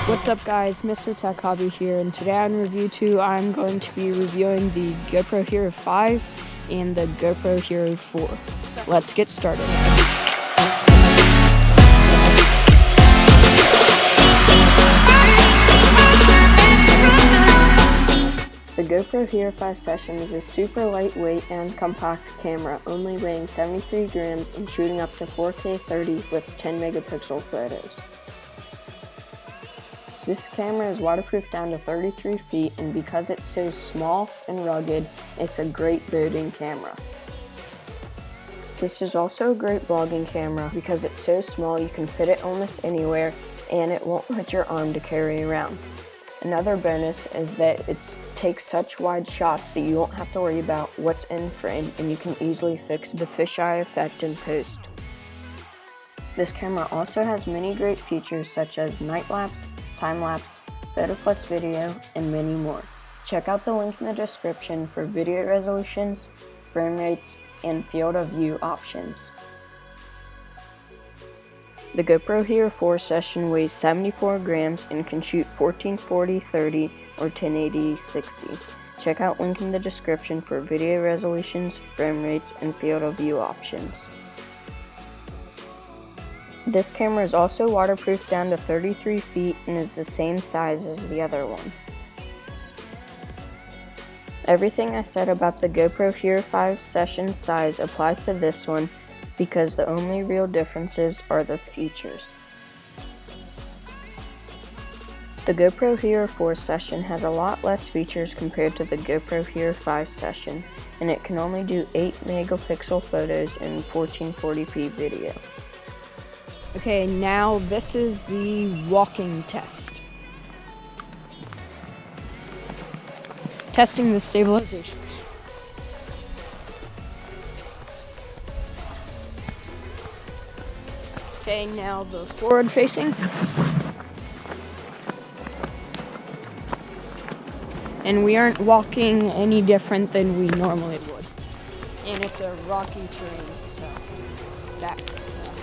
What's up guys, Mr. Tech Hobby here, and today on Review 2 I'm going to be reviewing the GoPro Hero 5 and the GoPro Hero 4. Let's get started. The GoPro Hero 5 Session is a super lightweight and compact camera, only weighing 73 grams and shooting up to 4K 30 with 10 megapixel photos. This camera is waterproof down to 33 feet, and because it's so small and rugged, it's a great boating camera. This is also a great vlogging camera because it's so small you can fit it almost anywhere and it won't hurt your arm to carry around. Another bonus is that it takes such wide shots that you won't have to worry about what's in frame, and you can easily fix the fisheye effect in post. This camera also has many great features such as night lapse, time lapse, photo plus video, and many more. Check out the link in the description for video resolutions, frame rates, and field of view options. The GoPro Hero 4 Session weighs 74 grams and can shoot 1440-30 or 1080-60. Check out link in the description for video resolutions, frame rates, and field of view options. This camera is also waterproof down to 33 feet and is the same size as the other one. Everything I said about the GoPro Hero 5 Session size applies to this one, because the only real differences are the features. The GoPro Hero 4 Session has a lot less features compared to the GoPro Hero 5 Session, and it can only do 8 megapixel photos and 1440p video. Okay, now this is the walking test. Testing the stabilization. Okay, now the forward facing. And we aren't walking any different than we normally would. And it's a rocky terrain, so that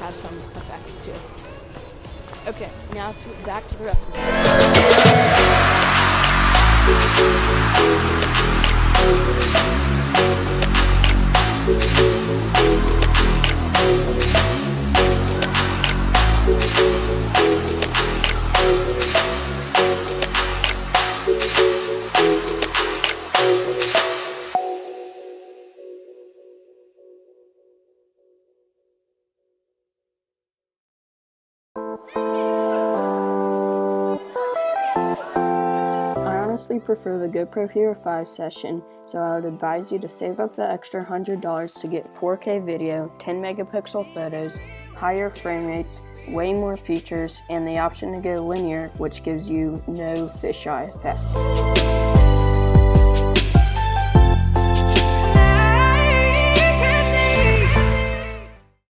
has some effect to it. Okay, now back to the rest of I honestly prefer the GoPro Hero 5 Session, so I would advise you to save up the extra $100 to get 4K video, 10 megapixel photos, higher frame rates, way more features, and the option to go linear, which gives you no fisheye effect.